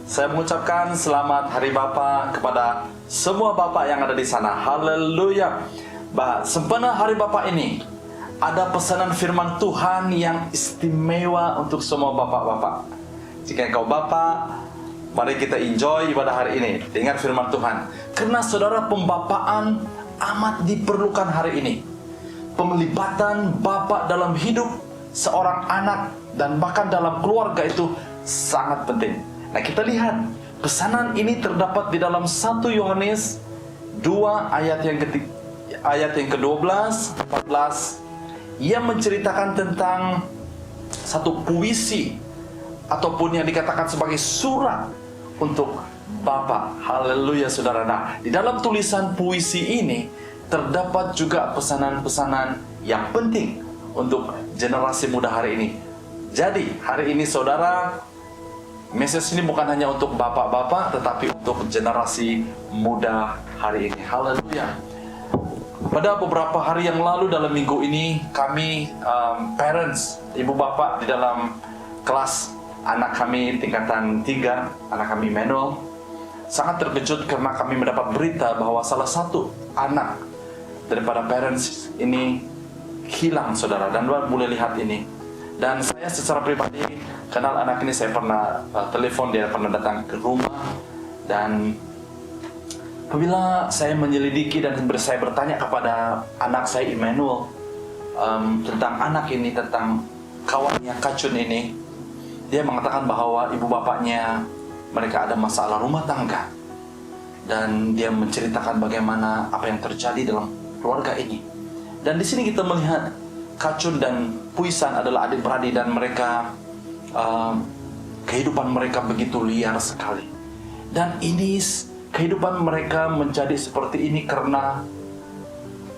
Saya mengucapkan selamat Hari Bapa kepada semua Bapak yang ada di sana. Haleluya. Sempena Hari Bapa ini, ada pesanan firman Tuhan yang istimewa untuk semua Bapak-Bapak. Jika engkau Bapak, mari kita enjoy ibadah hari ini. Dengar firman Tuhan. Karena saudara, pembapaan amat diperlukan hari ini. Pemelibatan Bapak dalam hidup seorang anak dan bahkan dalam keluarga itu sangat penting. Nah, kita lihat pesanan ini terdapat di dalam 1 Yohanes 2 ayat yang ke-12, 14. Ia menceritakan tentang satu puisi ataupun yang dikatakan sebagai surat untuk Bapa. Haleluya, saudara. Nah, di dalam tulisan puisi ini terdapat juga pesanan-pesanan yang penting untuk generasi muda hari ini. Jadi, hari ini saudara, message ini bukan hanya untuk bapak-bapak, tetapi untuk generasi muda hari ini. Haleluya. Pada beberapa hari yang lalu dalam minggu ini, kami parents, ibu bapak di dalam kelas anak kami tingkatan 3, anak kami Emmanuel, sangat terkejut karena kami mendapat berita bahwa salah satu anak daripada parents ini hilang, saudara. Dan boleh lihat ini. Dan saya secara pribadi kenal anak ini, saya pernah telepon, dia pernah datang ke rumah. Dan apabila saya menyelidiki dan saya bertanya kepada anak saya Emmanuel tentang anak ini, tentang kawannya Kacun ini, dia mengatakan bahwa ibu bapaknya mereka ada masalah rumah tangga. Dan dia menceritakan bagaimana apa yang terjadi dalam keluarga ini. Dan di sini kita melihat Kacun dan Puisan adalah adik-beradik dan mereka kehidupan mereka begitu liar sekali. Dan ini kehidupan mereka menjadi seperti ini karena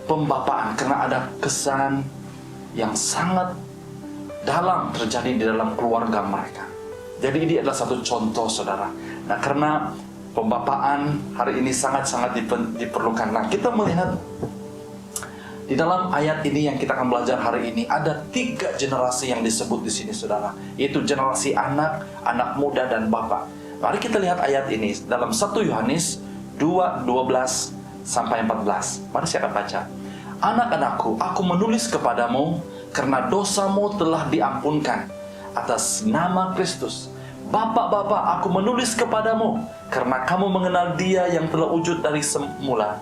pembapaan, karena ada kesan yang sangat dalam terjadi di dalam keluarga mereka. Jadi ini adalah satu contoh, saudara. Nah, karena pembapaan hari ini sangat-sangat diperlukan. Nah, kita melihat di dalam ayat ini yang kita akan belajar hari ini ada 3 generasi yang disebut di sini, saudara, yaitu generasi anak, anak muda, dan bapak. Mari kita lihat ayat ini dalam 1 Yohanes 2, 12 sampai 14. Mari saya akan baca. Anak-anakku, aku menulis kepadamu karena dosamu telah diampunkan atas nama Kristus. Bapak-bapak, aku menulis kepadamu karena kamu mengenal Dia yang telah wujud dari semula.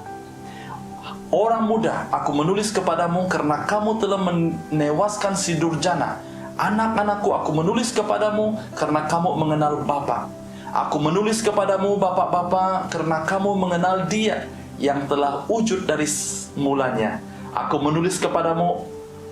Orang muda, aku menulis kepadamu karena kamu telah menewaskan si Durjana. Anak-anakku, aku menulis kepadamu karena kamu mengenal Bapa. Aku menulis kepadamu, bapak-bapak, karena kamu mengenal Dia yang telah wujud dari mulanya. Aku menulis kepadamu,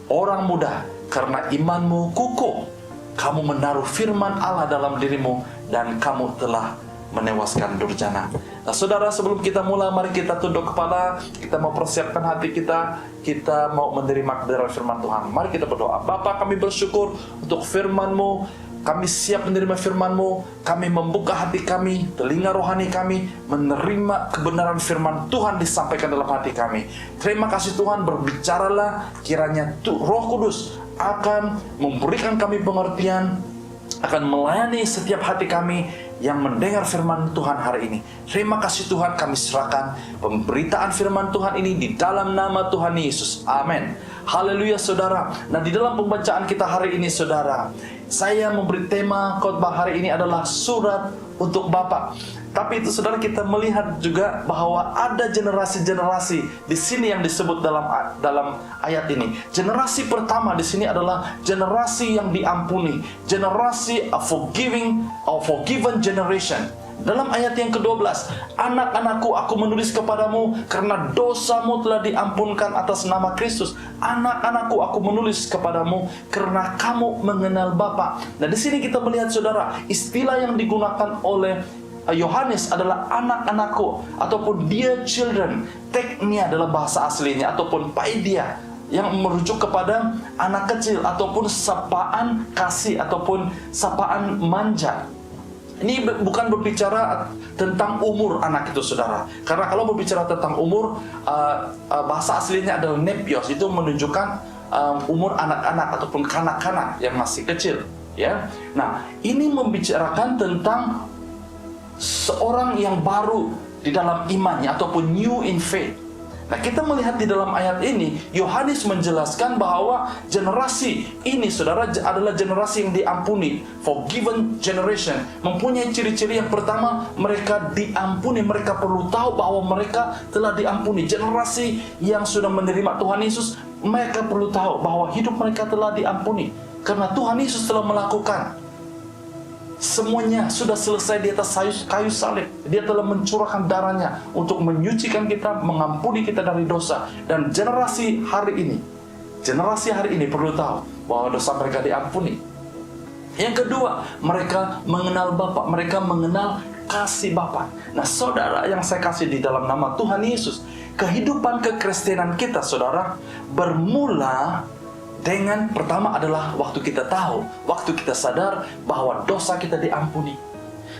orang muda, karena imanmu kukuh. Kamu menaruh firman Allah dalam dirimu dan kamu telah menewaskan Durjana. Nah, saudara, sebelum kita mulai, mari kita tunduk kepala. Kita mau persiapkan hati kita. Kita mau menerima kebenaran firman Tuhan. Mari kita berdoa. Bapa, kami bersyukur untuk firman-Mu. Kami siap menerima firman-Mu. Kami membuka hati kami, telinga rohani kami, menerima kebenaran firman Tuhan disampaikan dalam hati kami. Terima kasih Tuhan, berbicaralah. Kiranya Roh Kudus akan memberikan kami pengertian, akan melayani setiap hati kami yang mendengar firman Tuhan hari ini. Terima kasih Tuhan, kami serahkan pemberitaan firman Tuhan ini di dalam nama Tuhan Yesus. Amin. Haleluya, saudara. Nah, di dalam pembacaan kita hari ini, saudara, saya memberi tema khotbah hari ini adalah surat untuk Bapak. Tapi itu, saudara, kita melihat juga bahwa ada generasi-generasi di sini yang disebut dalam ayat ini. Generasi pertama di sini adalah generasi yang diampuni, generasi a forgiven generation. Dalam ayat yang ke-12, anak-anakku, aku menulis kepadamu karena dosamu telah diampunkan atas nama Kristus. Anak-anakku, aku menulis kepadamu karena kamu mengenal Bapa. Nah, di sini kita melihat, saudara, istilah yang digunakan oleh Yohanes adalah anak-anakku ataupun dear children. Teknia adalah bahasa aslinya ataupun paidia, yang merujuk kepada anak kecil ataupun sapaan kasih ataupun sapaan manja. Ini bukan berbicara tentang umur anak itu, saudara. Karena kalau berbicara tentang umur, bahasa aslinya adalah nepios. Itu menunjukkan umur anak-anak ataupun kanak-kanak yang masih kecil, ya. Nah, ini membicarakan tentang seorang yang baru di dalam imannya ataupun new in faith. Nah, kita melihat di dalam ayat ini, Yohanes menjelaskan bahwa generasi ini, saudara, adalah generasi yang diampuni, forgiven generation. Mempunyai ciri-ciri yang pertama, mereka diampuni. Mereka perlu tahu bahwa mereka telah diampuni. Generasi yang sudah menerima Tuhan Yesus, mereka perlu tahu bahwa hidup mereka telah diampuni. Karena Tuhan Yesus telah melakukan semuanya, sudah selesai di atas kayu salib. Dia telah mencurahkan darahnya untuk menyucikan kita, mengampuni kita dari dosa. Dan generasi hari ini perlu tahu bahwa dosa mereka diampuni. Yang kedua, mereka mengenal Bapa, mereka mengenal kasih Bapa. Nah, saudara yang saya kasih di dalam nama Tuhan Yesus, kehidupan kekristenan kita, saudara, bermula dengan pertama adalah waktu kita tahu, waktu kita sadar bahwa dosa kita diampuni.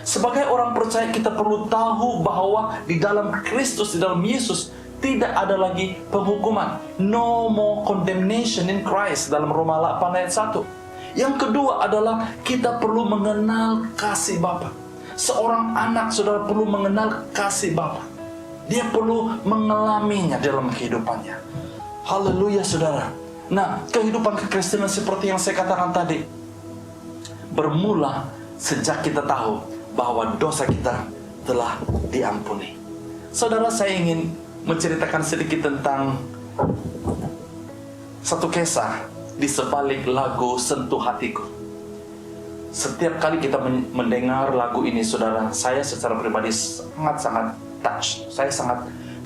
Sebagai orang percaya, kita perlu tahu bahwa di dalam Kristus, di dalam Yesus, tidak ada lagi penghukuman. No more condemnation in Christ, dalam Roma 8 ayat 1. Yang kedua adalah kita perlu mengenal kasih Bapa. Seorang anak, saudara, perlu mengenal kasih Bapa. Dia perlu mengalaminya dalam kehidupannya. Haleluya, saudara. Nah, kehidupan kekristenan seperti yang saya katakan tadi, bermula sejak kita tahu bahwa dosa kita telah diampuni. Saudara, saya ingin menceritakan sedikit tentang satu kisah di sebalik lagu Sentuh Hatiku. Setiap kali kita mendengar lagu ini, saudara, saya secara pribadi sangat-sangat touch.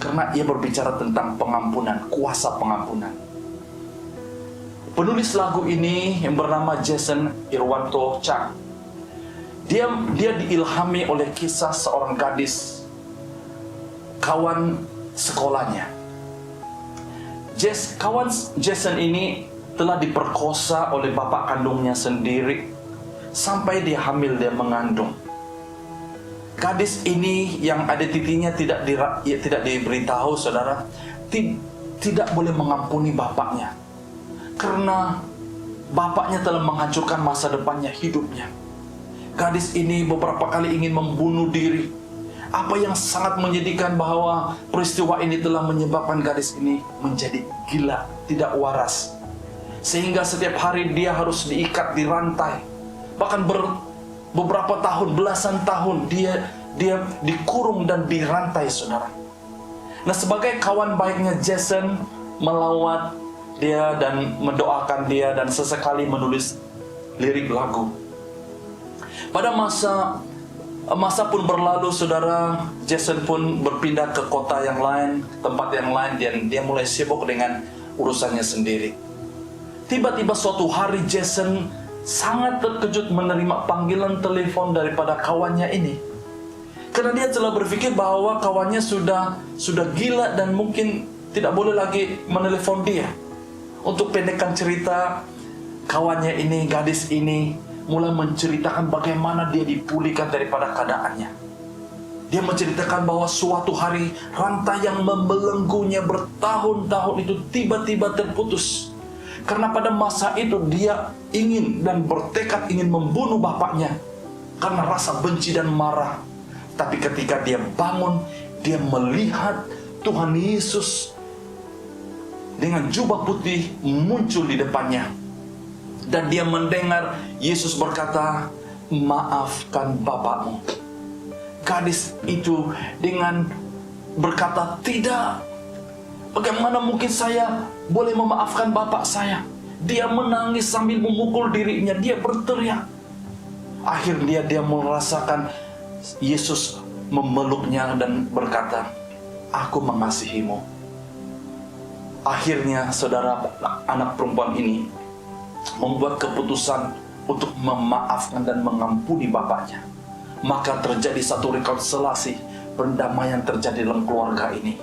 Karena ia berbicara tentang pengampunan, kuasa pengampunan. Penulis lagu ini yang bernama Jason Irwanto Chang. Dia diilhami oleh kisah seorang gadis, kawan sekolahnya. Kawan Jason ini telah diperkosa oleh bapak kandungnya sendiri sampai dia hamil, dia mengandung. Gadis ini yang ada titiknya tidak diberitahu, saudara, tidak boleh mengampuni bapaknya. Karena bapaknya telah menghancurkan masa depannya, hidupnya. Gadis ini beberapa kali ingin membunuh diri. Apa yang sangat menyedihkan bahwa peristiwa ini telah menyebabkan gadis ini menjadi gila, tidak waras. Sehingga setiap hari dia harus diikat di rantai. Bahkan beberapa tahun, belasan tahun dia dikurung dan dirantai, saudara. Nah, sebagai kawan baiknya, Jason melawat dia dan mendoakan dia dan sesekali menulis lirik lagu. Pada masa pun berlalu, saudara, Jason pun berpindah ke kota yang lain, tempat yang lain, dan dia mulai sibuk dengan urusannya sendiri. Tiba-tiba suatu hari Jason sangat terkejut menerima panggilan telepon daripada kawannya ini. Karena dia telah berpikir bahwa kawannya sudah gila dan mungkin tidak boleh lagi menelepon dia. Untuk pendekkan cerita, kawannya ini, gadis ini, mulai menceritakan bagaimana dia dipulihkan daripada keadaannya. Dia menceritakan bahwa suatu hari rantai yang membelenggunya bertahun-tahun itu tiba-tiba terputus. Karena pada masa itu dia ingin dan bertekad ingin membunuh bapaknya karena rasa benci dan marah. Tapi ketika dia bangun, dia melihat Tuhan Yesus dengan jubah putih muncul di depannya. Dan dia mendengar Yesus berkata, "Maafkan bapakmu." Gadis itu dengan berkata, "Tidak, bagaimana mungkin saya boleh memaafkan bapak saya?" Dia menangis sambil memukul dirinya, dia berteriak. Akhirnya dia merasakan Yesus memeluknya dan berkata, "Aku mengasihimu." Akhirnya, saudara, anak perempuan ini membuat keputusan untuk memaafkan dan mengampuni bapaknya. Maka terjadi satu rekonsiliasi, perdamaian terjadi dalam keluarga ini.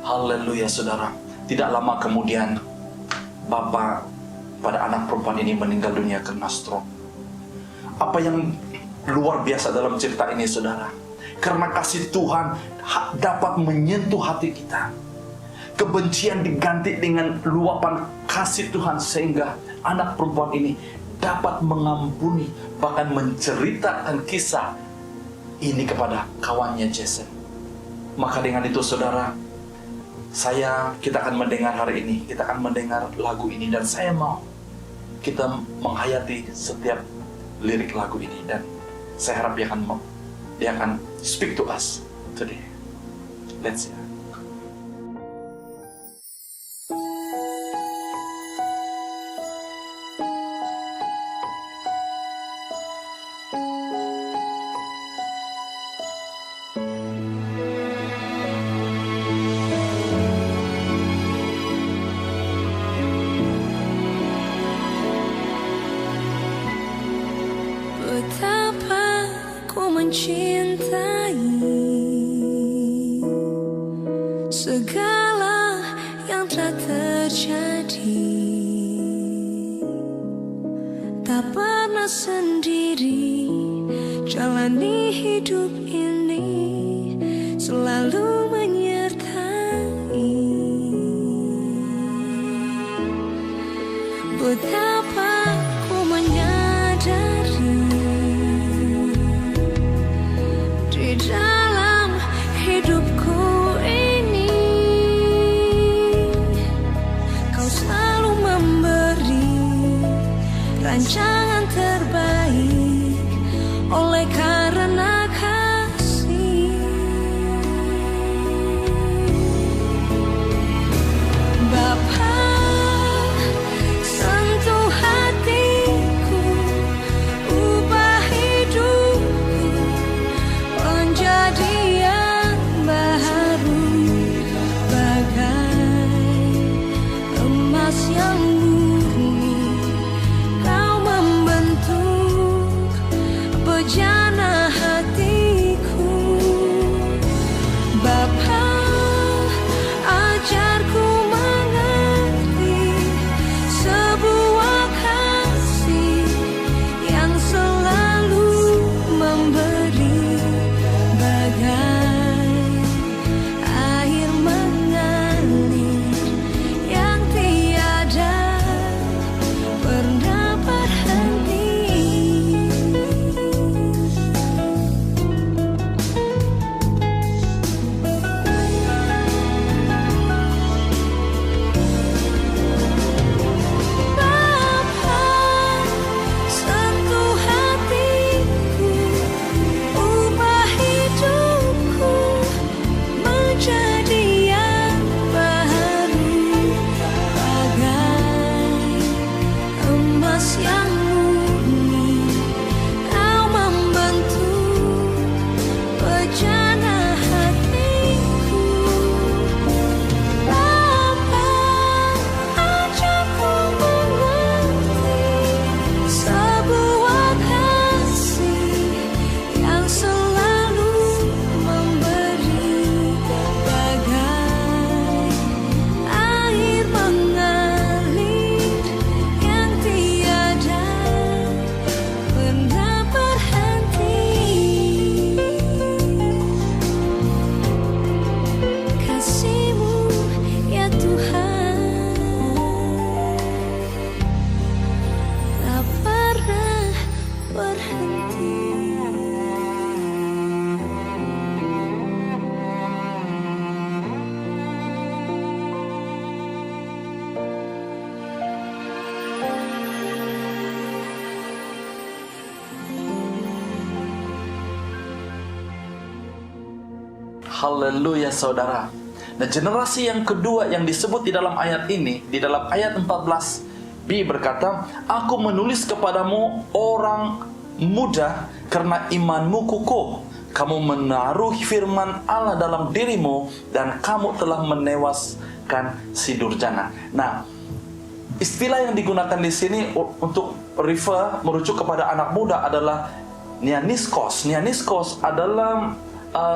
Haleluya, saudara. Tidak lama kemudian, bapak pada anak perempuan ini meninggal dunia karena stroke. Apa yang luar biasa dalam cerita ini, saudara? Karena kasih Tuhan dapat menyentuh hati kita. Kebencian diganti dengan luapan kasih Tuhan, sehingga anak perempuan ini dapat mengampuni, bahkan menceritakan kisah ini kepada kawannya Jason. Maka dengan itu saudara, kita akan mendengar hari ini, kita akan mendengar lagu ini, dan saya mau kita menghayati setiap lirik lagu ini, dan saya harap dia akan speak to us today. Let's hear. Betapa ku mencintai segala yang telah terjadi. Tak pernah sendiri jalani hidup ini, selalu menyertai. Betapa ku menyadari di dalam hidupku ini, Kau selalu memberi rancangan terbaik oleh karena kasih. Bapa, sentuh hatiku, ubah hidupku menjadi yang baru, bagai emas yang murni. Kau membentuk bejana hatiku. Bapa, ajarku mengerti sebuah kasih yang selalu memberi, bagai air mengalir yang tiada pernah berhenti. Bapa, sentuh hatiku, ubah hidupku menjadi yang baru, bagai emas yang murni. Kau membentuk bejana hatiku. Bapa, ajarku mengerti sebuah kasih yang selalu memberi, bagai air mengalir yang tiada pernah berhenti. Kasih-Mu ya Tuhan tak pernah berhenti. Haleluya saudara. Nah, generasi yang kedua yang disebut di dalam ayat ini, di dalam ayat 14b berkata, Aku menulis kepadamu orang muda karena imanmu kukuh. Kamu menaruh firman Allah dalam dirimu dan kamu telah menewaskan si durjana. Nah, istilah yang digunakan di sini untuk merujuk kepada anak muda adalah nianiskos. Nianiskos adalah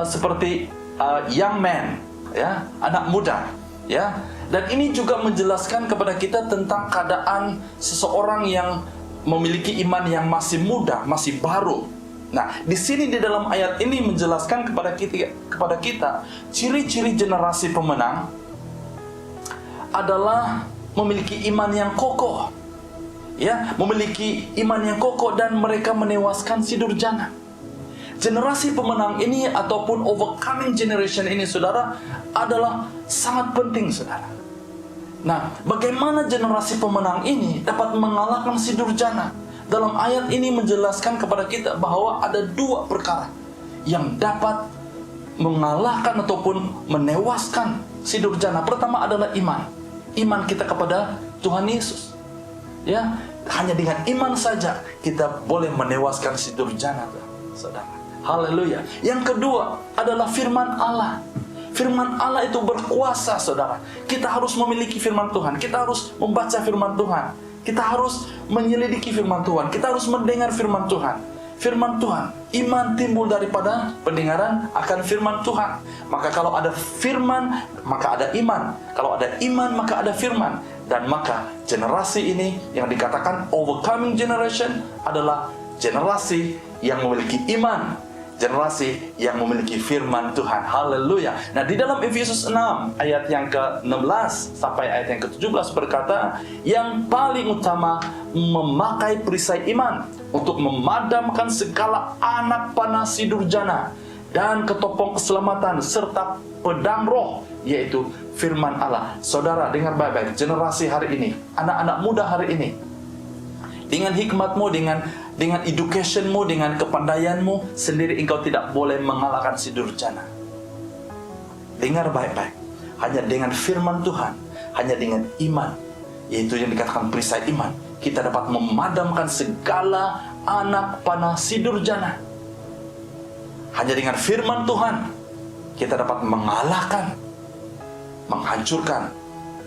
seperti young man, ya, anak muda, ya. Dan ini juga menjelaskan kepada kita tentang keadaan seseorang yang memiliki iman yang masih muda, masih baru. Nah, di sini di dalam ayat ini menjelaskan kepada kita ciri-ciri generasi pemenang adalah memiliki iman yang kokoh, ya, memiliki iman yang kokoh dan mereka menewaskan si durjana. generasi pemenang ini ataupun overcoming generation ini, saudara, adalah sangat penting, saudara. Nah, bagaimana generasi pemenang ini dapat mengalahkan si durjana? Dalam ayat ini menjelaskan kepada kita bahwa ada dua perkara yang dapat mengalahkan ataupun menewaskan si durjana. Pertama adalah iman. Iman kita kepada Tuhan Yesus. Ya, hanya dengan iman saja kita boleh menewaskan si durjana, saudara. Haleluya. Yang kedua adalah firman Allah. Firman Allah itu berkuasa, saudara. Kita harus memiliki firman Tuhan. Kita harus membaca firman Tuhan. Kita harus menyelidiki firman Tuhan. Kita harus mendengar firman Tuhan. Firman Tuhan, iman timbul daripada pendengaran akan firman Tuhan. Maka kalau ada firman, maka ada iman. Kalau ada iman, maka ada firman. Dan maka generasi ini yang dikatakan overcoming generation adalah generasi yang memiliki iman, generasi yang memiliki firman Tuhan. Haleluya. Nah, di dalam Efesus 6 ayat yang ke-16 sampai ayat yang ke-17 berkata, yang paling utama memakai perisai iman untuk memadamkan segala anak panah si durjana, dan ketopong keselamatan serta pedang roh, yaitu firman Allah. Saudara, dengar baik-baik, generasi hari ini, anak-anak muda hari ini, dengan hikmatmu, dengan educationmu, dengan kepandaianmu sendiri, engkau tidak boleh mengalahkan si durjana. Dengar baik-baik, hanya dengan firman Tuhan, hanya dengan iman, yaitu yang dikatakan perisai iman, kita dapat memadamkan segala anak panah si durjana. Hanya dengan firman Tuhan kita dapat mengalahkan, menghancurkan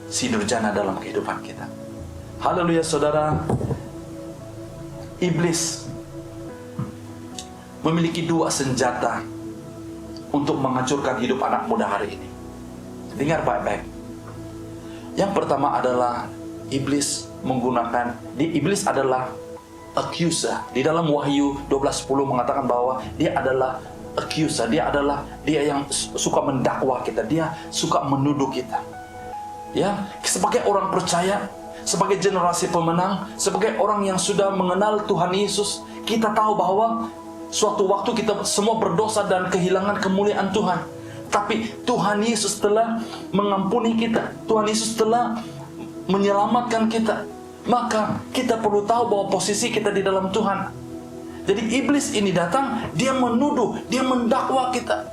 si durjana dalam kehidupan kita. Haleluya, saudara. Iblis memiliki dua senjata untuk menghancurkan hidup anak muda hari ini. Dengar baik-baik. Yang pertama adalah iblis adalah accuser. Di dalam Wahyu 12:10 mengatakan bahwa dia adalah accuser. Dia yang suka mendakwa kita, dia suka menuduh kita. Ya, sebagai orang percaya, sebagai generasi pemenang, sebagai orang yang sudah mengenal Tuhan Yesus, kita tahu bahwa suatu waktu kita semua berdosa dan kehilangan kemuliaan Tuhan. Tapi Tuhan Yesus telah mengampuni kita. Tuhan Yesus telah menyelamatkan kita. Maka kita perlu tahu bahwa posisi kita di dalam Tuhan. Jadi iblis ini datang, dia menuduh, dia mendakwa kita.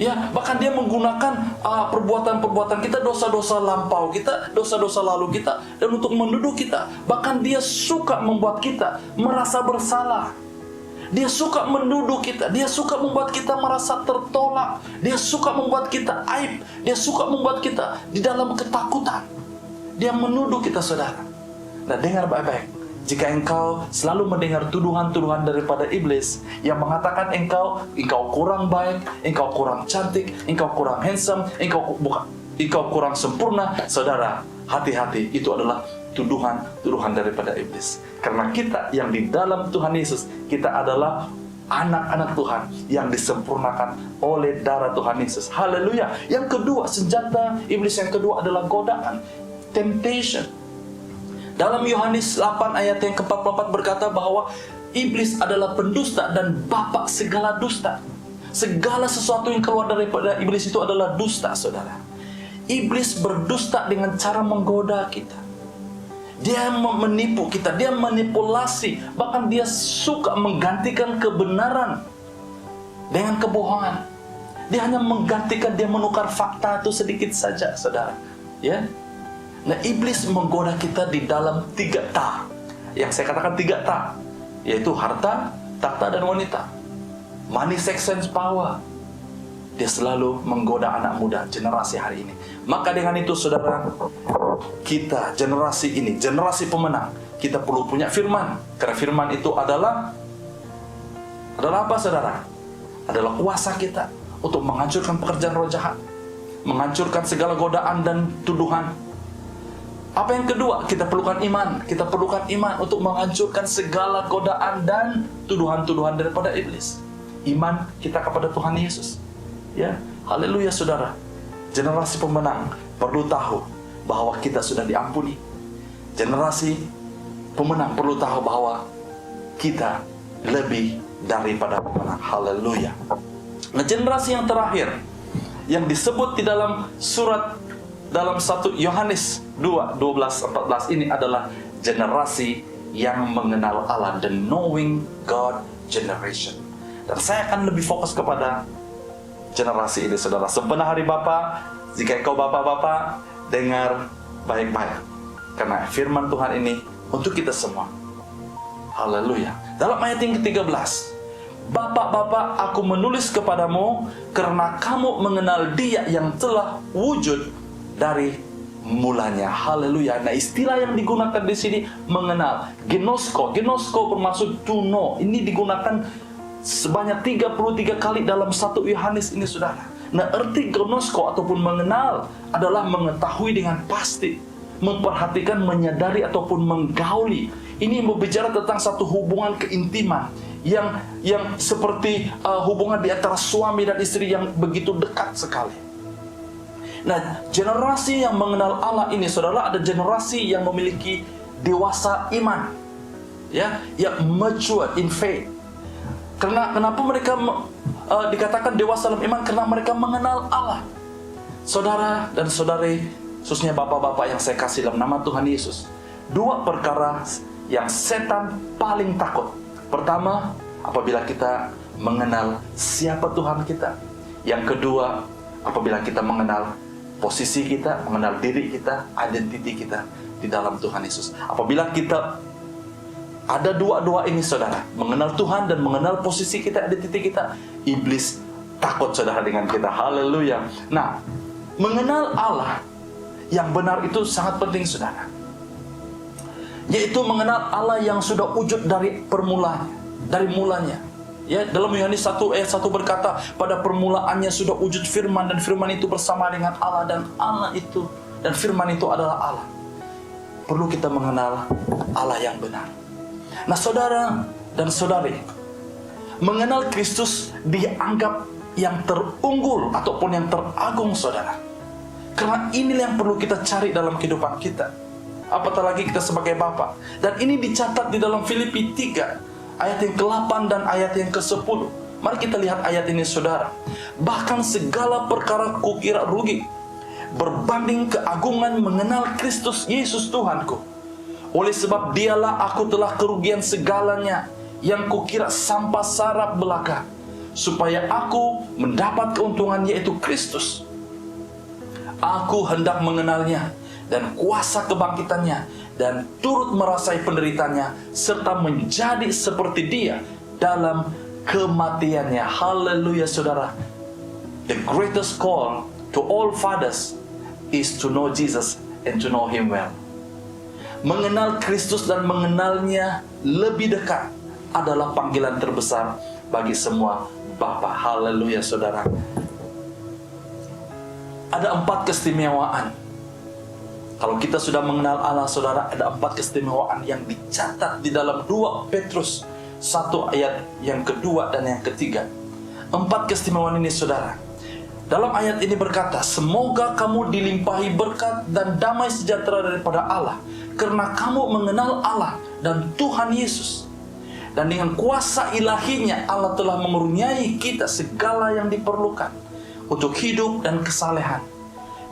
Ya, bahkan dia menggunakan perbuatan-perbuatan kita, dosa-dosa lampau kita, dosa-dosa lalu kita, dan untuk menuduh kita. Bahkan dia suka membuat kita merasa bersalah. Dia suka menuduh kita, dia suka membuat kita merasa tertolak, dia suka membuat kita aib, dia suka membuat kita di dalam ketakutan. Dia menuduh kita, saudara. Nah, dengar baik-baik. Jika engkau selalu mendengar tuduhan-tuduhan daripada iblis yang mengatakan engkau kurang baik, engkau kurang cantik, engkau kurang handsome, engkau kurang sempurna, saudara, hati-hati, itu adalah tuduhan daripada iblis. Karena kita yang di dalam Tuhan Yesus, kita adalah anak-anak Tuhan yang disempurnakan oleh darah Tuhan Yesus. Haleluya. Yang kedua, senjata iblis yang kedua adalah godaan, temptation. Dalam Yohanes 8 ayat yang ke-44 berkata bahwa iblis adalah pendusta dan bapa segala dusta. Segala sesuatu yang keluar daripada iblis itu adalah dusta, saudara. Iblis berdusta dengan cara menggoda kita. Dia menipu kita, dia manipulasi, bahkan dia suka menggantikan kebenaran dengan kebohongan. Dia hanya menggantikan, dia menukar fakta itu sedikit saja, saudara. Ya. Nah, iblis menggoda kita di dalam 3 ta. Yang saya katakan 3 ta, yaitu harta, takhta, dan wanita. Money, sex, and power. Dia selalu menggoda anak muda generasi hari ini. Maka dengan itu, saudara, kita generasi ini, generasi pemenang, kita perlu punya firman. Karena firman itu adalah apa, saudara? Adalah kuasa kita untuk menghancurkan pekerjaan roh jahat, menghancurkan segala godaan dan tuduhan. Apa yang kedua? Kita perlukan iman. Kita perlukan iman untuk menghancurkan segala godaan dan tuduhan-tuduhan daripada iblis. Iman kita kepada Tuhan Yesus. Ya, haleluya, saudara. Generasi pemenang perlu tahu bahwa kita sudah diampuni. Generasi pemenang perlu tahu bahwa kita lebih daripada pemenang. Haleluya. Nah, generasi yang terakhir yang disebut di dalam surat dalam 1 Yohanes 2:12-14 ini adalah generasi yang mengenal Allah, the knowing God generation. Dan saya akan lebih fokus kepada generasi ini, saudara. Sebenarnya hari Bapa, jika engkau bapak-bapak, dengar baik-baik, karena firman Tuhan ini untuk kita semua. Haleluya. Dalam ayat yang ke-13, Bapak-bapak, aku menulis kepadamu karena kamu mengenal Dia yang telah wujud dari mulanya. Haleluya. Nah, istilah yang digunakan di sini mengenal, gnosko. Gnosko bermaksud to know. Ini digunakan sebanyak 33 kali dalam 1 Yohanes ini, saudara. Nah, arti gnosko ataupun mengenal adalah mengetahui dengan pasti, memperhatikan, menyadari ataupun menggauli. Ini berbicara tentang satu hubungan keintiman yang seperti hubungan di antara suami dan istri yang begitu dekat sekali. Nah, generasi yang mengenal Allah ini, saudara, ada generasi yang memiliki dewasa iman, ya, yang mature in faith. Kenapa mereka dikatakan dewasa dalam iman? Karena mereka mengenal Allah. Saudara dan saudari, khususnya bapak-bapak yang saya kasih dalam nama Tuhan Yesus, dua perkara yang setan paling takut. Pertama, apabila kita mengenal siapa Tuhan kita. Yang kedua, apabila kita mengenal posisi kita, mengenal diri kita, identiti kita di dalam Tuhan Yesus. Apabila kita ada dua-dua ini, saudara, mengenal Tuhan dan mengenal posisi kita, identiti kita, iblis takut, saudara, dengan kita. Haleluya. Nah, mengenal Allah yang benar itu sangat penting, saudara. Yaitu mengenal Allah yang sudah wujud dari permulaannya, dari mulanya. Ya, dalam Yohanes 1 ayat 1 berkata, pada permulaannya sudah wujud firman, dan firman itu bersama dengan Allah, dan Allah itu, dan firman itu adalah Allah. Perlu kita mengenal Allah yang benar. Nah, saudara dan saudari, mengenal Kristus dianggap yang terunggul ataupun yang teragung, saudara. Karena inilah yang perlu kita cari dalam kehidupan kita. Apatah lagi kita sebagai Bapa. Dan ini dicatat di dalam Filipi 3 ayat yang ke-8 dan ayat yang ke-10. Mari kita lihat ayat ini, saudara. Bahkan segala perkara kukira rugi berbanding keagungan mengenal Kristus Yesus Tuhanku. Oleh sebab dialah aku telah kerugian segalanya yang kukira sampah sarap belaka, supaya aku mendapat keuntungan, yaitu Kristus. Aku hendak mengenalnya dan kuasa kebangkitannya, dan turut merasai penderitanya, serta menjadi seperti Dia dalam kematiannya. Haleluya, saudara. The greatest call to all fathers is to know Jesus and to know Him well. Mengenal Kristus dan mengenalnya lebih dekat adalah panggilan terbesar bagi semua Bapa. Haleluya, saudara. Ada 4 keistimewaan. Kalau kita sudah mengenal Allah, saudara, ada 4 keistimewaan yang dicatat di dalam 2 Petrus 1 ayat yang kedua dan yang ketiga. 4 keistimewaan ini, saudara. Dalam ayat ini berkata, semoga kamu dilimpahi berkat dan damai sejahtera daripada Allah, karena kamu mengenal Allah dan Tuhan Yesus. Dan dengan kuasa ilahinya Allah telah mengaruniai kita segala yang diperlukan untuk hidup dan kesalehan,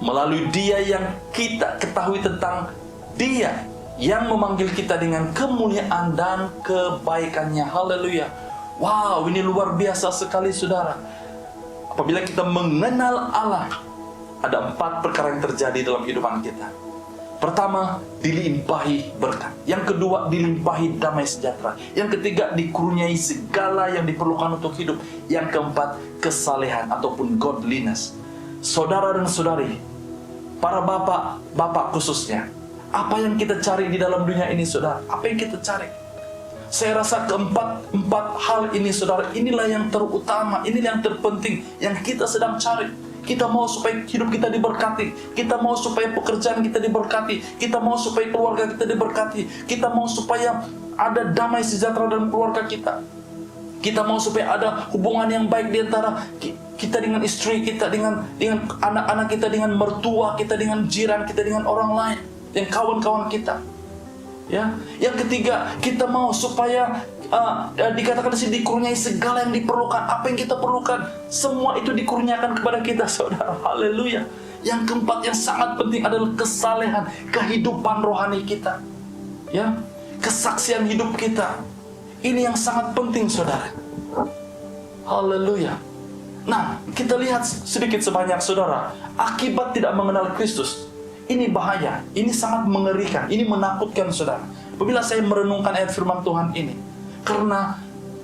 melalui Dia yang kita ketahui tentang Dia yang memanggil kita dengan kemuliaan dan kebaikannya. Haleluya. Wow, ini luar biasa sekali, saudara. Apabila kita mengenal Allah, ada 4 perkara yang terjadi dalam kehidupan kita. Pertama, dilimpahi berkat. Yang kedua, dilimpahi damai sejahtera. Yang ketiga, dikurniai segala yang diperlukan untuk hidup. Yang keempat, kesalehan ataupun godliness. Saudara dan saudari, para bapak khususnya, apa yang kita cari di dalam dunia ini, saudara? Apa yang kita cari? Saya rasa keempat hal ini, saudara, inilah yang terutama, inilah yang terpenting, yang kita sedang cari. Kita mau supaya hidup kita diberkati, kita mau supaya pekerjaan kita diberkati, kita mau supaya keluarga kita diberkati, kita mau supaya ada damai sejahtera dalam keluarga kita, kita mau supaya ada hubungan yang baik di antara kita dengan istri kita, dengan anak-anak kita, dengan mertua kita, dengan jiran kita, dengan orang lain, dengan kawan-kawan kita. Ya, yang ketiga, kita mau supaya dikatakan di sini dikurniai segala yang diperlukan. Apa yang kita perlukan, semua itu dikurniakan kepada kita, saudara. Haleluya. Yang keempat yang sangat penting adalah kesalehan, kehidupan rohani kita. Ya, kesaksian hidup kita. Ini yang sangat penting, saudara. Haleluya. Nah, kita lihat sedikit sebanyak, saudara. Akibat tidak mengenal Kristus, ini bahaya, ini sangat mengerikan, ini menakutkan, saudara. Apabila saya merenungkan ayat firman Tuhan ini, karena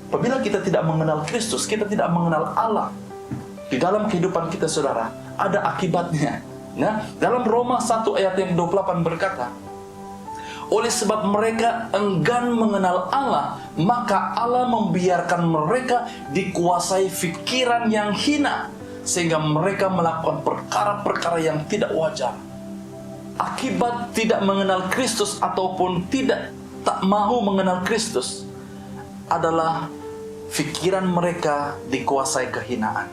apabila kita tidak mengenal Kristus, kita tidak mengenal Allah di dalam kehidupan kita, saudara, ada akibatnya. Nah, dalam Roma 1 ayat yang 28 berkata, oleh sebab mereka enggan mengenal Allah, maka Allah membiarkan mereka dikuasai pikiran yang hina, sehingga mereka melakukan perkara-perkara yang tidak wajar. Akibat tidak mengenal Kristus ataupun tak mau mengenal Kristus adalah pikiran mereka dikuasai kehinaan.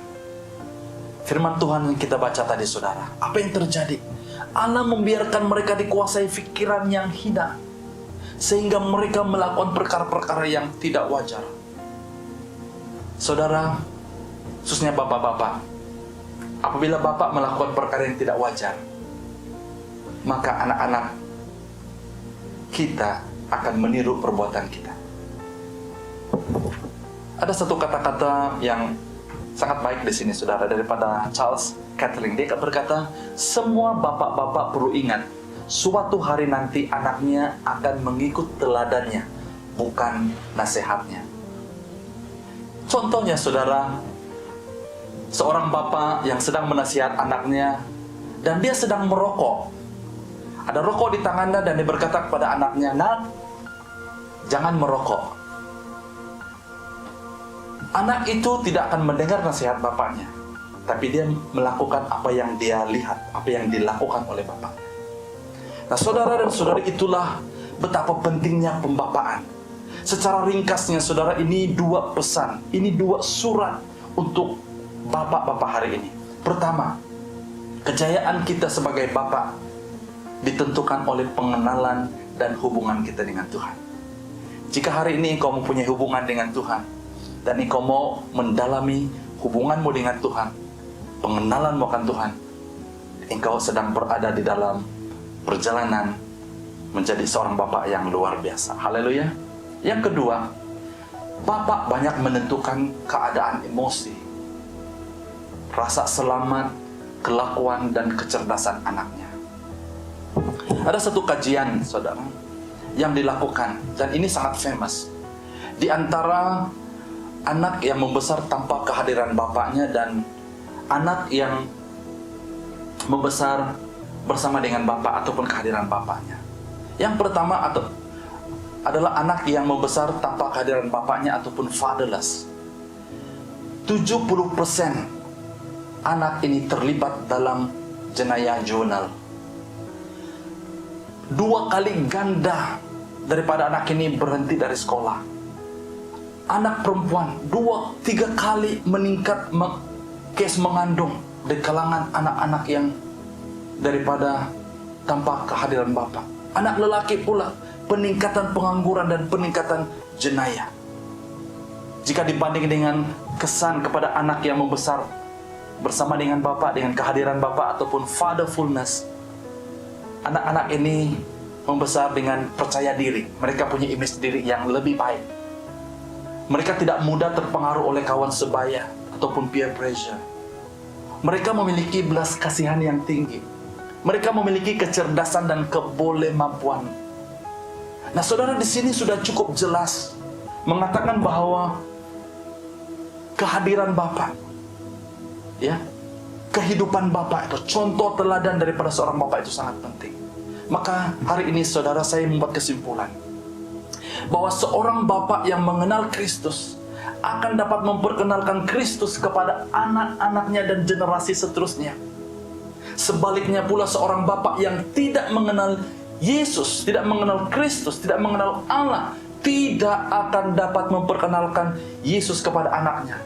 Firman Tuhan yang kita baca tadi, saudara, apa yang terjadi? Allah membiarkan mereka dikuasai pikiran yang hina, sehingga mereka melakukan perkara-perkara yang tidak wajar. Saudara, khususnya bapak-bapak, apabila bapak melakukan perkara yang tidak wajar, maka anak-anak kita akan meniru perbuatan kita. Ada satu kata-kata yang sangat baik di sini, saudara, daripada Charles Catherine. Dia berkata, semua bapak-bapak perlu ingat, suatu hari nanti anaknya akan mengikut teladannya, bukan nasihatnya. Contohnya, saudara, seorang bapak yang sedang menasihat anaknya, dan dia sedang merokok. Ada rokok di tangannya dan dia berkata kepada anaknya, "Nak, jangan merokok." Anak itu tidak akan mendengar nasihat bapaknya, tapi dia melakukan apa yang dia lihat, apa yang dilakukan oleh bapaknya. Nah, saudara dan saudari, itulah betapa pentingnya pembapaan. Secara ringkasnya, saudara, ini dua pesan, ini dua surat untuk bapak-bapak hari ini. Pertama, kejayaan kita sebagai bapak ditentukan oleh pengenalan dan hubungan kita dengan Tuhan. Jika hari ini engkau mempunyai hubungan dengan Tuhan, dan engkau mau mendalami hubunganmu dengan Tuhan, pengenalanmu akan Tuhan, engkau sedang berada di dalam perjalanan menjadi seorang bapak yang luar biasa. Haleluya. Yang kedua, bapak banyak menentukan keadaan emosi, rasa selamat, kelakuan, dan kecerdasan anaknya. Ada satu kajian, saudara, yang dilakukan, dan ini sangat famous. Di antara anak yang membesar tanpa kehadiran bapaknya dan anak yang membesar bersama dengan bapak ataupun kehadiran bapaknya. Yang pertama adalah anak yang membesar tanpa kehadiran bapaknya ataupun fatherless. 70% anak ini terlibat dalam jenayah juvenile. 2 kali ganda daripada anak ini berhenti dari sekolah. Anak perempuan 2-3 kali meningkat kes mengandung di kalangan anak-anak yang daripada tanpa kehadiran bapak. Anak lelaki pula peningkatan pengangguran dan peningkatan jenayah. Jika dibanding dengan kesan kepada anak yang membesar bersama dengan bapak, dengan kehadiran bapak ataupun fatherfulness, anak-anak ini membesar dengan percaya diri. Mereka punya image diri yang lebih baik. Mereka tidak mudah terpengaruh oleh kawan sebaya ataupun peer pressure. Mereka memiliki belas kasihan yang tinggi. Mereka memiliki kecerdasan dan kebolehmampuan. Nah, saudara, di sini sudah cukup jelas mengatakan bahwa kehadiran Bapak, ya, kehidupan Bapak itu, contoh teladan daripada seorang Bapak itu sangat penting. Maka hari ini, saudara, saya membuat kesimpulan bahwa seorang Bapak yang mengenal Kristus akan dapat memperkenalkan Kristus kepada anak-anaknya dan generasi seterusnya. Sebaliknya pula, seorang bapak yang tidak mengenal Yesus, tidak mengenal Kristus, tidak mengenal Allah, tidak akan dapat memperkenalkan Yesus kepada anaknya.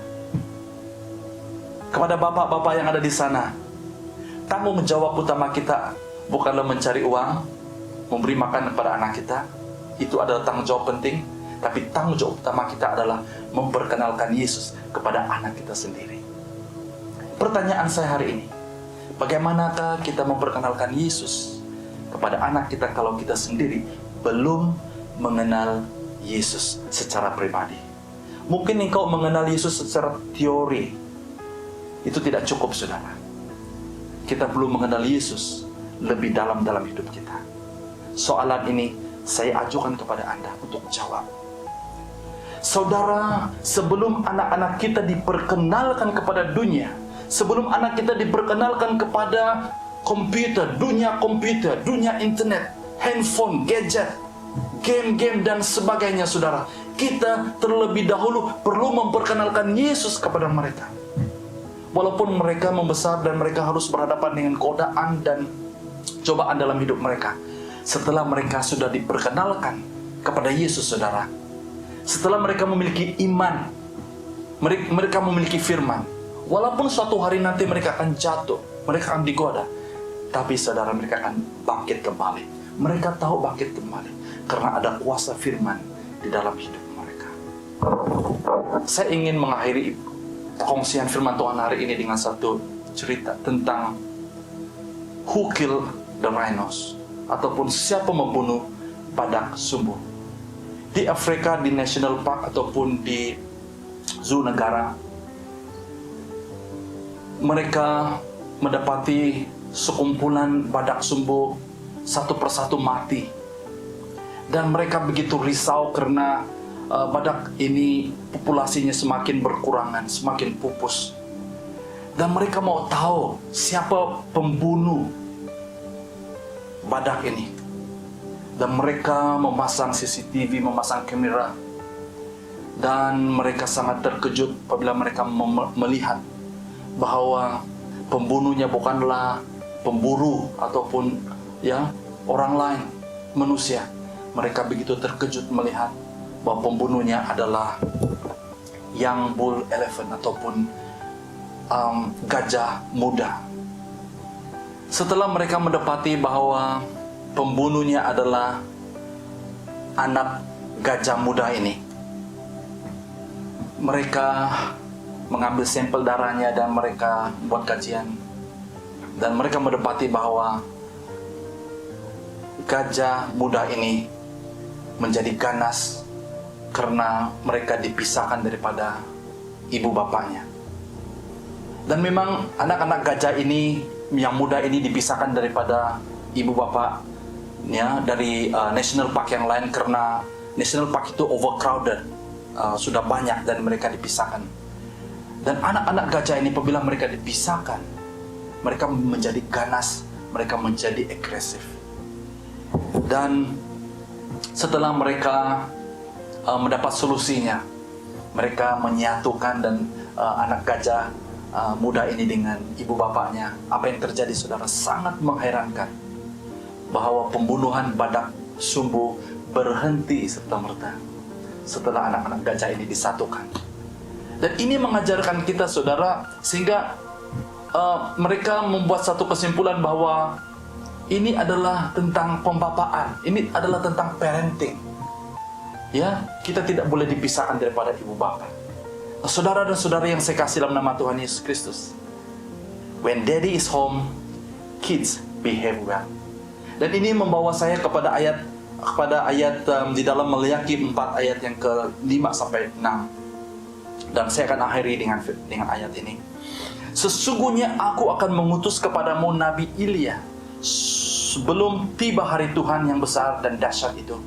Kepada bapak-bapak yang ada di sana, tanggung jawab utama kita bukanlah mencari uang, memberi makan kepada anak kita, itu adalah tanggung jawab penting, tapi tanggung jawab utama kita adalah memperkenalkan Yesus kepada anak kita sendiri. Pertanyaan saya hari ini, bagaimanakah kita memperkenalkan Yesus kepada anak kita kalau kita sendiri belum mengenal Yesus secara pribadi? Mungkin engkau mengenal Yesus secara teori, itu tidak cukup, saudara. Kita belum mengenal Yesus lebih dalam hidup kita. Soalan ini saya ajukan kepada Anda untuk jawab. Saudara, sebelum anak-anak kita diperkenalkan kepada dunia, sebelum anak kita diperkenalkan kepada komputer, dunia internet, handphone, gadget, game-game dan sebagainya, saudara, kita terlebih dahulu perlu memperkenalkan Yesus kepada mereka. Walaupun mereka membesar dan mereka harus berhadapan dengan godaan dan cobaan dalam hidup mereka, setelah mereka sudah diperkenalkan kepada Yesus, saudara, setelah mereka memiliki iman, mereka memiliki firman, walaupun suatu hari nanti mereka akan jatuh, mereka akan digoda, tapi saudara, mereka akan bangkit kembali. Mereka tahu bangkit kembali karena ada kuasa firman di dalam hidup mereka. Saya ingin mengakhiri kongsian firman Tuhan hari ini dengan satu cerita tentang who killed the rhinos, ataupun siapa membunuh badak sumbu. Di Afrika, di National Park ataupun di zoo negara, mereka mendapati sekumpulan badak sumbu satu persatu mati. Dan mereka begitu risau karena badak ini populasinya semakin berkurangan, semakin pupus. Dan mereka mau tahu siapa pembunuh badak ini. Dan mereka memasang CCTV, memasang kamera. Dan mereka sangat terkejut apabila mereka melihat bahwa pembunuhnya bukanlah pemburu ataupun orang lain, manusia. Mereka begitu terkejut melihat bahwa pembunuhnya adalah young bull elephant ataupun gajah muda. Setelah mereka mendapati bahwa pembunuhnya adalah anak gajah muda ini, mereka mengambil sampel darahnya dan mereka buat kajian. Dan mereka mendapati bahwa gajah muda ini menjadi ganas karena mereka dipisahkan daripada ibu bapaknya. Dan memang anak-anak gajah ini, yang muda ini, dipisahkan daripada ibu bapaknya dari national park yang lain karena national park itu overcrowded, sudah banyak dan mereka dipisahkan. Dan anak-anak gajah ini apabila mereka dipisahkan, mereka menjadi ganas, mereka menjadi agresif. Dan setelah mereka mendapat solusinya, mereka menyatukan dan anak gajah muda ini dengan ibu bapaknya. Apa yang terjadi, saudara, sangat mengherankan bahwa pembunuhan badak sumbu berhenti serta-merta setelah anak-anak gajah ini disatukan. Dan ini mengajarkan kita, saudara, sehingga mereka membuat satu kesimpulan bahwa ini adalah tentang pembapaan, ini adalah tentang parenting. Ya, kita tidak boleh dipisahkan daripada ibu bapa. Saudara dan saudari yang saya kasih dalam nama Tuhan Yesus Kristus, when daddy is home, kids behave well. Dan ini membawa saya kepada ayat di dalam Maleakhi 4 ayat yang ke-5 sampai 6. Dan saya akan akhiri dengan ayat ini. Sesungguhnya aku akan mengutus kepadamu Nabi Ilya sebelum tiba hari Tuhan yang besar dan dahsyat itu.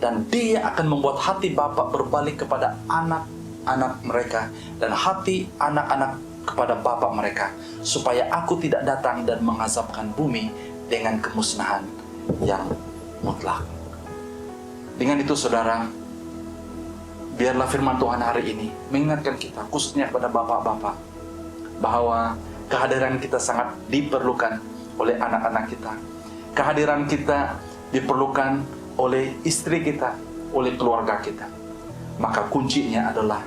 Dan dia akan membuat hati bapa berbalik kepada anak-anak mereka dan hati anak-anak kepada bapa mereka, supaya aku tidak datang dan mengazabkan bumi dengan kemusnahan yang mutlak. Dengan itu, saudara, biarlah firman Tuhan hari ini mengingatkan kita, khususnya kepada bapak-bapak, bahwa kehadiran kita sangat diperlukan oleh anak-anak kita. Kehadiran kita diperlukan oleh istri kita, oleh keluarga kita. Maka kuncinya adalah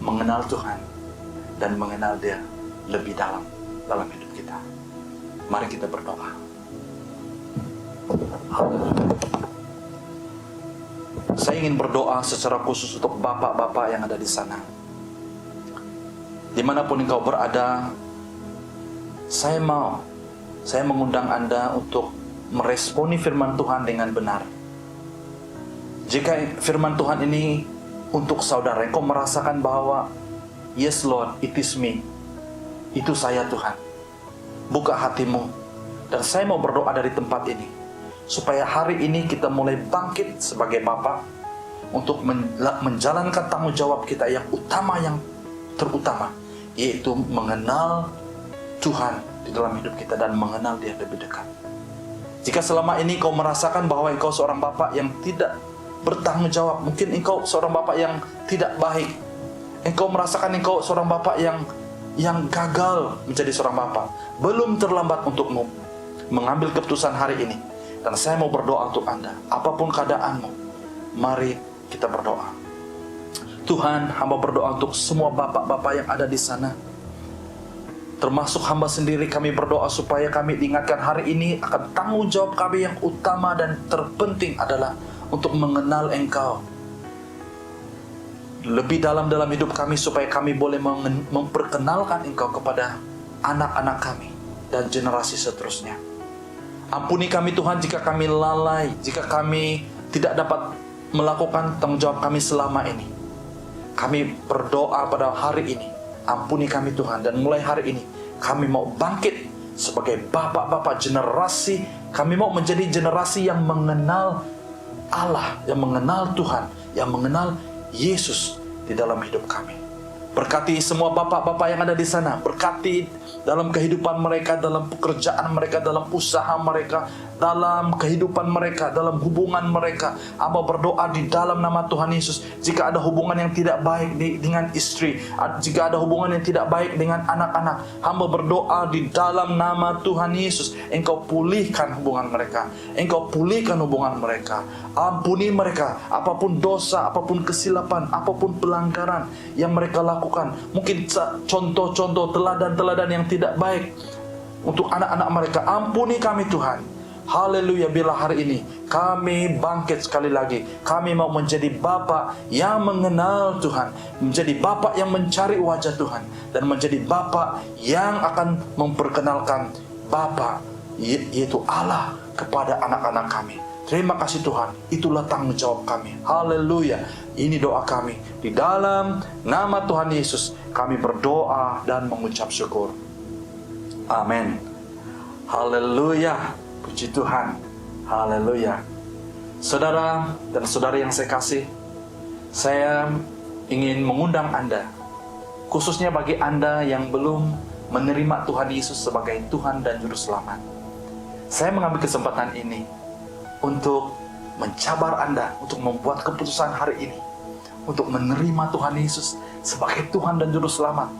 mengenal Tuhan dan mengenal Dia lebih dalam hidup kita. Mari kita berdoa. Haleluya. Saya ingin berdoa secara khusus untuk bapak-bapak yang ada di sana. Dimanapun engkau berada, saya mengundang Anda untuk meresponi firman Tuhan dengan benar. Jika firman Tuhan ini untuk saudara, engkau merasakan bahwa yes Lord, it is me. Itu saya Tuhan. Buka hatimu. Dan saya mau berdoa dari tempat ini, supaya hari ini kita mulai bangkit sebagai Bapa untuk menjalankan tanggung jawab kita yang utama, yang terutama, yaitu mengenal Tuhan di dalam hidup kita dan mengenal Dia lebih dekat. Jika selama ini kau merasakan bahwa engkau seorang Bapa yang tidak bertanggung jawab, mungkin engkau seorang Bapa yang tidak baik, engkau merasakan engkau seorang Bapa yang gagal menjadi seorang Bapa, belum terlambat untukmu mengambil keputusan hari ini. Dan saya mau berdoa untuk Anda, apapun keadaanmu, mari kita berdoa. Tuhan, hamba berdoa untuk semua bapak-bapak yang ada di sana, termasuk hamba sendiri. Kami berdoa supaya kami diingatkan hari ini akan tanggung jawab kami yang utama dan terpenting adalah untuk mengenal Engkau lebih dalam hidup kami, supaya kami boleh memperkenalkan Engkau kepada anak-anak kami dan generasi seterusnya. Ampuni kami Tuhan jika kami lalai, jika kami tidak dapat melakukan tanggung jawab kami selama ini. Kami berdoa pada hari ini, ampuni kami Tuhan, dan mulai hari ini kami mau bangkit sebagai bapak-bapak generasi. Kami mau menjadi generasi yang mengenal Allah, yang mengenal Tuhan, yang mengenal Yesus di dalam hidup kami. Berkati semua bapak-bapak yang ada di sana. Berkati dalam kehidupan mereka, dalam pekerjaan mereka, dalam usaha mereka, dalam kehidupan mereka, dalam hubungan mereka. Hamba berdoa di dalam nama Tuhan Yesus, jika ada hubungan yang tidak baik dengan istri, jika ada hubungan yang tidak baik dengan anak-anak, hamba berdoa di dalam nama Tuhan Yesus, Engkau pulihkan hubungan mereka, Engkau pulihkan hubungan mereka. Ampuni mereka, apapun dosa, apapun kesilapan, apapun pelanggaran yang mereka lakukan. Mungkin contoh-contoh, teladan-teladan yang tidak baik untuk anak-anak mereka. Ampuni kami Tuhan. Haleluya. Bila hari ini kami bangkit sekali lagi, kami mau menjadi Bapa yang mengenal Tuhan, menjadi Bapa yang mencari wajah Tuhan, dan menjadi Bapa yang akan memperkenalkan Bapa, yaitu Allah, kepada anak-anak kami. Terima kasih Tuhan, itulah tanggung jawab kami. Haleluya. Ini doa kami. Di dalam nama Tuhan Yesus kami berdoa dan mengucap syukur. Amin. Haleluya. Puji Tuhan. Haleluya. Saudara dan saudari yang saya kasih, saya ingin mengundang Anda, khususnya bagi Anda yang belum menerima Tuhan Yesus sebagai Tuhan dan Juru Selamat. Saya mengambil kesempatan ini untuk mencabar Anda, untuk membuat keputusan hari ini, untuk menerima Tuhan Yesus sebagai Tuhan dan Juru Selamat.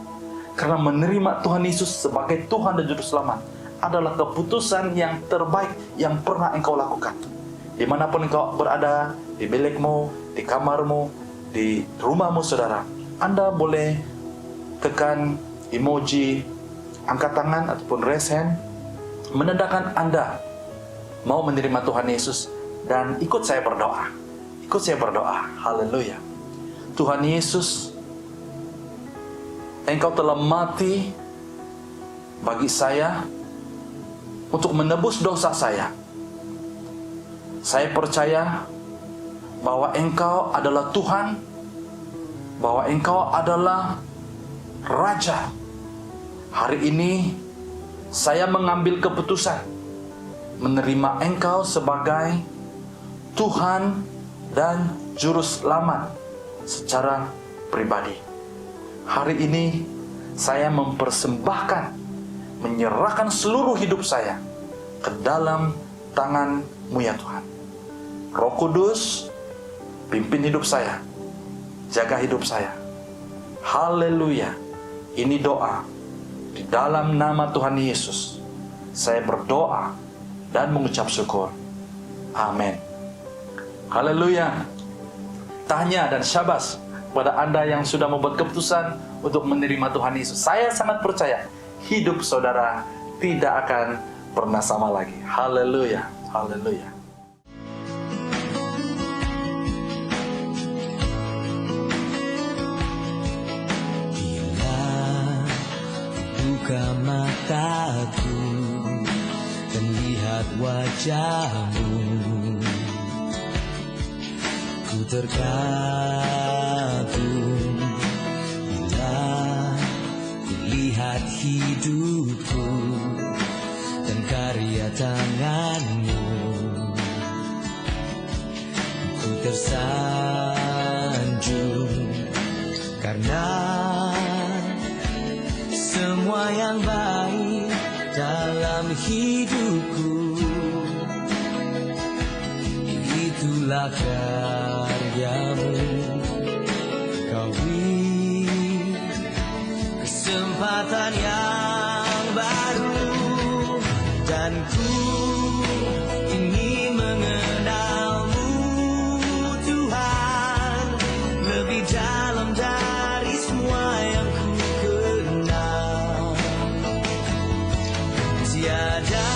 Karena menerima Tuhan Yesus sebagai Tuhan dan Juru Selamat adalah keputusan yang terbaik yang pernah engkau lakukan. Dimanapun engkau berada, di bilikmu, di kamarmu, di rumahmu saudara, Anda boleh tekan emoji angkat tangan ataupun raise hand, menandakan Anda mau menerima Tuhan Yesus, dan ikut saya berdoa. Ikut saya berdoa. Haleluya. Tuhan Yesus, Engkau telah mati bagi saya untuk menebus dosa saya. Saya percaya bahwa Engkau adalah Tuhan, bahwa Engkau adalah Raja. Hari ini saya mengambil keputusan menerima Engkau sebagai Tuhan dan Juru Selamat secara pribadi. Hari ini saya mempersembahkan, menyerahkan seluruh hidup saya ke dalam tangan-Mu ya Tuhan. Roh Kudus, pimpin hidup saya, jaga hidup saya. Haleluya. Ini doa di dalam nama Tuhan Yesus. Saya berdoa dan mengucap syukur. Amin. Haleluya. Tanya dan syabas pada Anda yang sudah membuat keputusan untuk menerima Tuhan Yesus. Saya sangat percaya hidup saudara tidak akan pernah sama lagi. Haleluya. Haleluya. buka mataku dan lihat wajahmu. Ku terkagum bila lihat hidupku dan karya tanganmu. Ku tersanjung karena semua yang baik dalam hidupku, itulah karyamu. Kau beri kesempatan yang baru, dan ku ingin mengenalmu Tuhan lebih dalam dari semua yang ku kenal. Tiada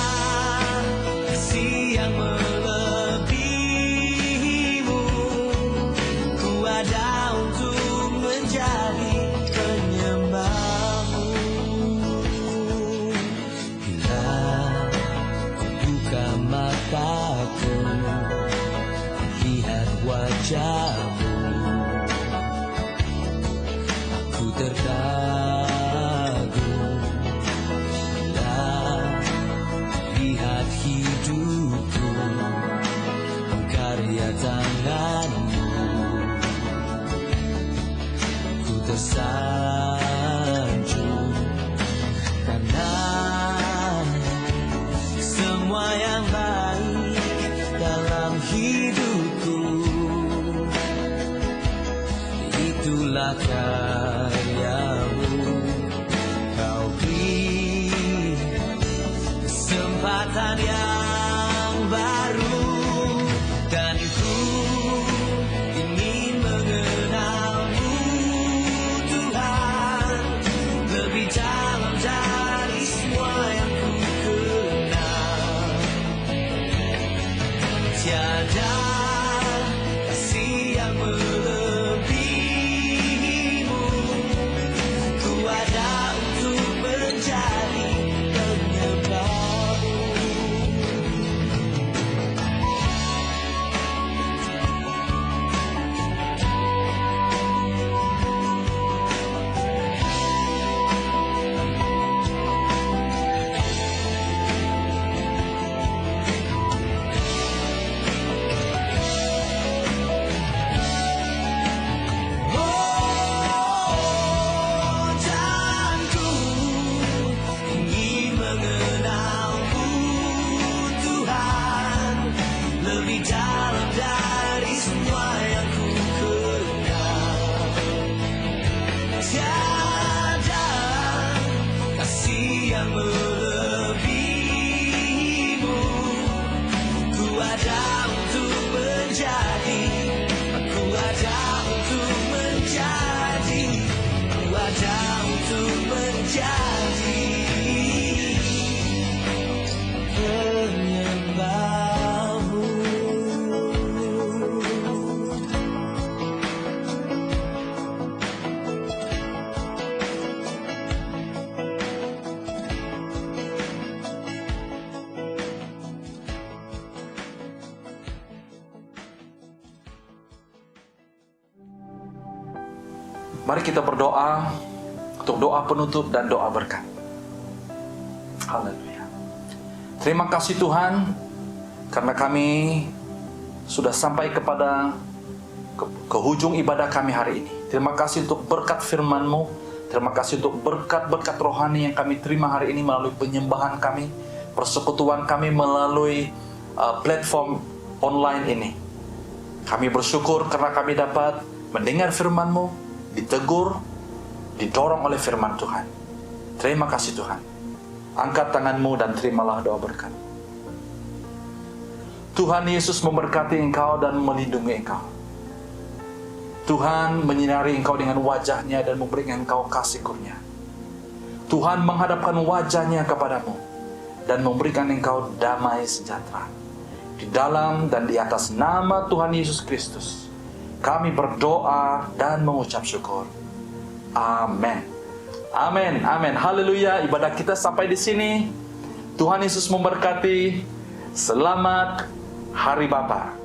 kasih yang melebihimu, ku ada untuk menjadi penyembahmu. Bila ku buka mataku, lihat wajahmu, aku terkagum bila lihat hidupku, karya tanganmu. Ku tersanjung karena semua yang baik dalam hidupku, itulah karyamu. Kau beri kesempatan yang baru, dan ku ingin mengenalmu Tuhan lebih dalam dari semua yang ku kenal. Tiada kasih yang melebihimu, ku ada untuk menjadi penyembahmu. Dan ku ingin mengenalmu Tuhan lebih dalam dari semua yang ku kenal. Tiada kasih yang melebihimu, ku ada untuk menjadi, aku ada untuk menjadi, ku ada untuk menjadi penyembahmu. Mari kita berdoa untuk doa penutup dan doa berkat. Haleluya. Terima kasih Tuhan, karena kami sudah sampai kepada ke hujung ibadah kami hari ini. Terima kasih untuk berkat firman-Mu. Terima kasih untuk berkat-berkat rohani yang kami terima hari ini melalui penyembahan kami, persekutuan kami melalui platform online ini. Kami bersyukur karena kami dapat mendengar firman-Mu, ditegur, didorong oleh firman Tuhan. Terima kasih Tuhan. Angkat tanganmu dan terimalah doa berkat. Tuhan Yesus memberkati engkau dan melindungi engkau. Tuhan menyinari engkau dengan wajahnya dan memberikan engkau kasih kurnia. Tuhan menghadapkan wajahnya kepadamu dan memberikan engkau damai sejahtera. Di dalam dan di atas nama Tuhan Yesus Kristus, kami berdoa dan mengucap syukur. Amin. Amin, amin. Haleluya. Ibadah kita sampai di sini. Tuhan Yesus memberkati. Selamat Hari Bapa.